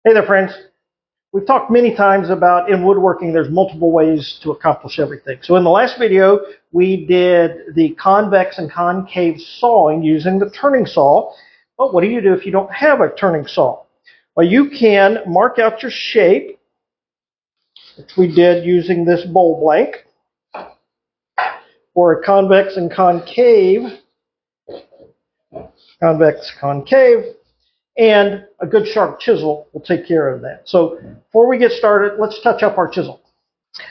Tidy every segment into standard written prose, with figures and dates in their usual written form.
Hey there, friends. We've talked many times about in woodworking, there's multiple ways to accomplish everything. So in the last video, we did the convex and concave sawing using the turning saw. But what do you do if you don't have a turning saw? Well, you can mark out your shape, which we did using this bowl blank, for a convex and concave, and a good sharp chisel will take care of that. So before we get started, let's touch up our chisel.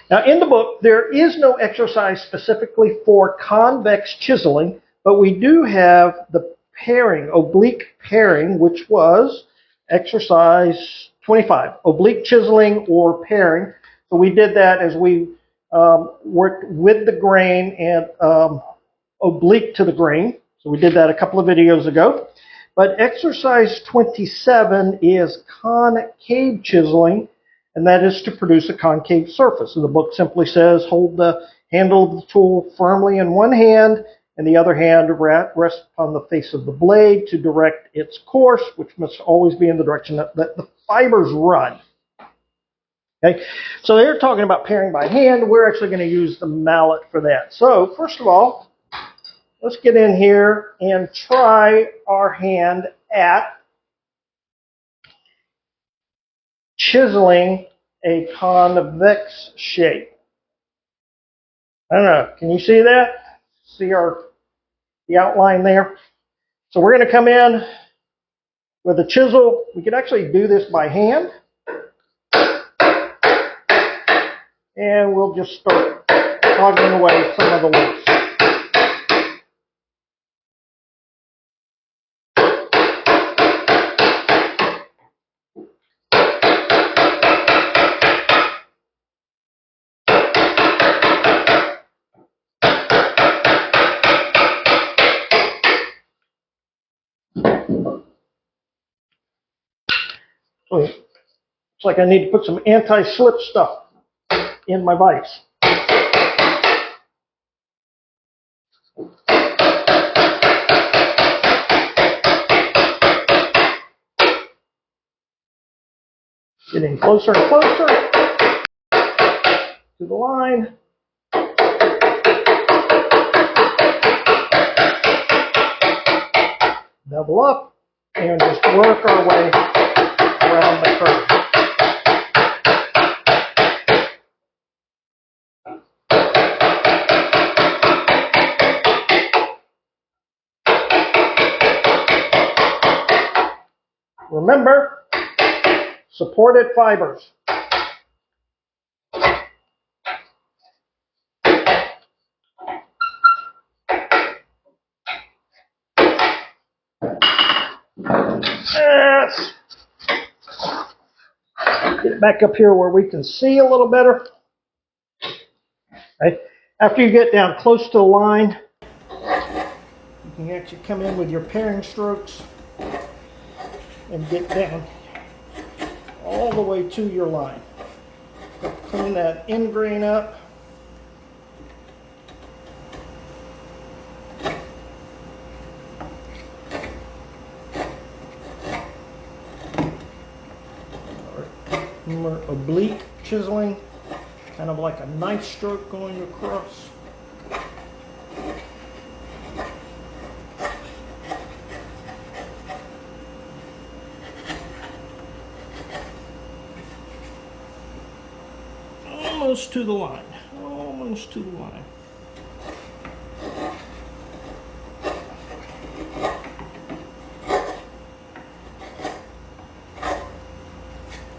Now in the book, there is no exercise specifically for convex chiseling, but we do have the paring, oblique paring, which was exercise 25, oblique chiseling or paring. So we did that as we worked with the grain and oblique to the grain. So we did that a couple of videos ago. But exercise 27 is concave chiseling, and that is to produce a concave surface. And the book simply says hold the handle of the tool firmly in one hand, and the other hand rest upon the face of the blade to direct its course, which must always be in the direction that the fibers run. Okay, so they're talking about paring by hand. We're actually going to use the mallet for that. So first of all, let's get in here and try our hand at chiseling a convex shape. I don't know, can you see that? See the outline there? So we're going to come in with a chisel. We could actually do this by hand. And we'll just start hogging away some of the loops. So looks like I need to put some anti-slip stuff in my vise. Getting closer and closer to the line. Double up and just work our way around the curve. Remember, supported fibers. Yes. Get it back up here where we can see a little better. Right. After you get down close to the line, you can actually come in with your paring strokes and get down all the way to your line. Clean that end grain up. Remember, oblique chiseling, kind of like a knife stroke going across. Almost to the line, almost to the line.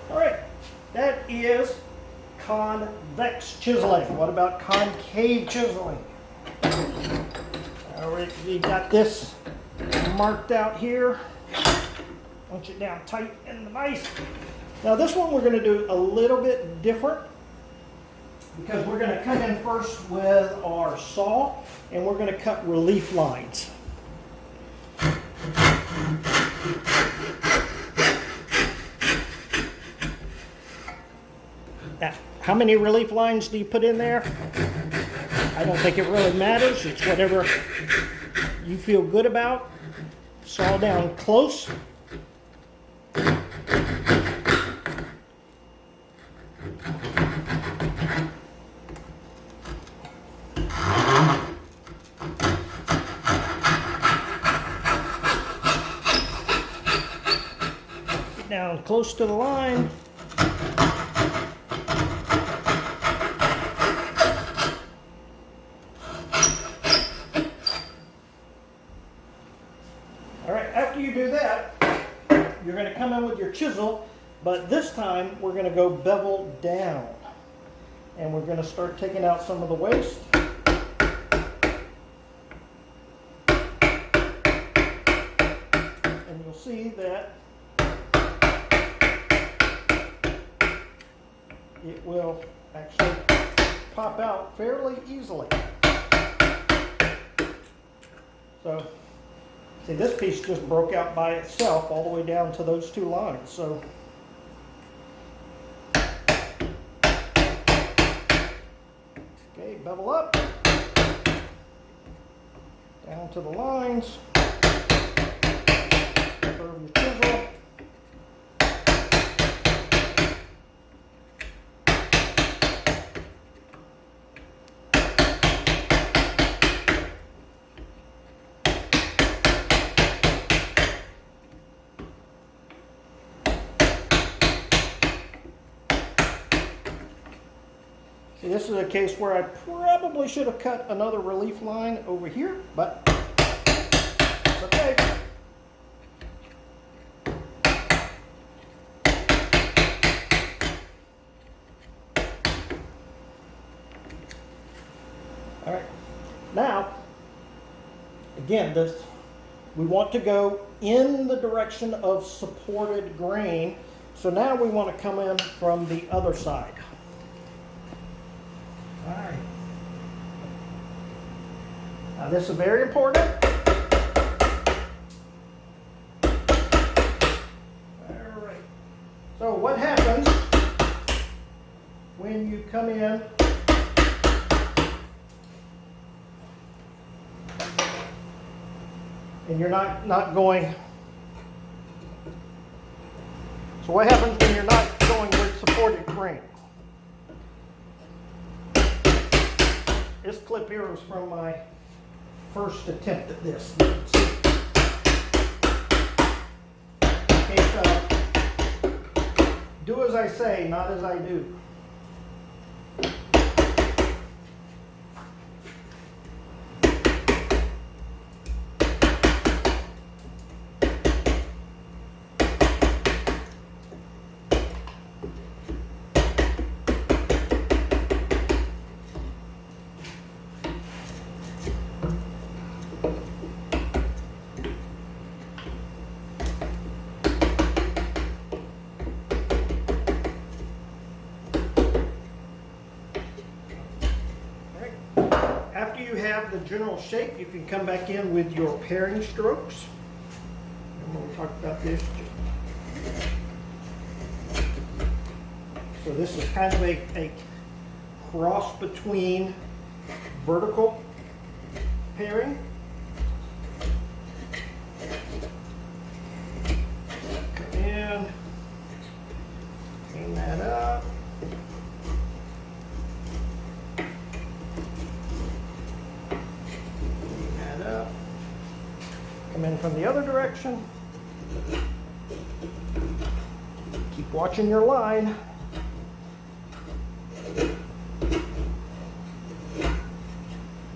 All right, that is convex chiseling. What about concave chiseling? All right, we got this marked out here. Punch it down tight in the vise. Now this one we're going to do a little bit different, because we're going to come in first with our saw and we're going to cut relief lines. Now, how many relief lines do you put in there? I don't think it really matters. It's whatever you feel good about. Saw down close. Get down close to the line. All right, after you do that, you're going to come in with your chisel, but this time we're going to go bevel down. And we're going to start taking out some of the waste. And you'll see that it will actually pop out fairly easily. So, see, this piece just broke out by itself all the way down to those two lines. So, okay, bevel up, down to the lines, curve your chisel. See, this is a case where I probably should have cut another relief line over here, but it's okay. All right, now, again, we want to go in the direction of supported grain, so now we want to come in from the other side. All right. Now this is very important. All right. So what happens when you come in and you're not going? So what happens when you're not going with supported grain? This clip here was from my first attempt at this. Okay, so do as I say, not as I do. After you have the general shape, you can come back in with your paring strokes. And we'll talk about this. So this is kind of a cross between vertical paring. Come in, clean that up. Come in from the other direction. Keep watching your line.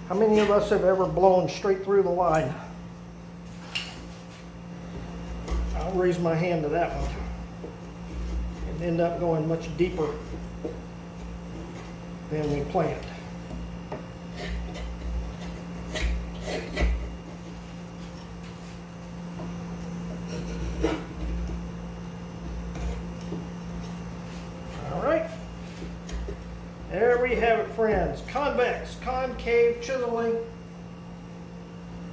How many of us have ever blown straight through the line? I'll raise my hand to that one. And end up going much deeper than we planned. There we have it, friends. Convex, concave chiseling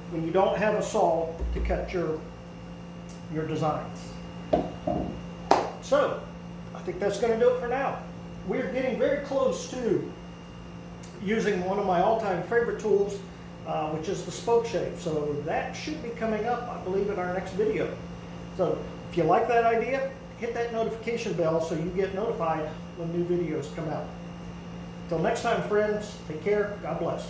when you don't have a saw to cut your designs. So, I think that's going to do it for now. We're getting very close to using one of my all-time favorite tools, which is the spoke shave. So that should be coming up, I believe, in our next video. So if you like that idea, hit that notification bell so you get notified when new videos come out. Until next time, friends, take care. God bless.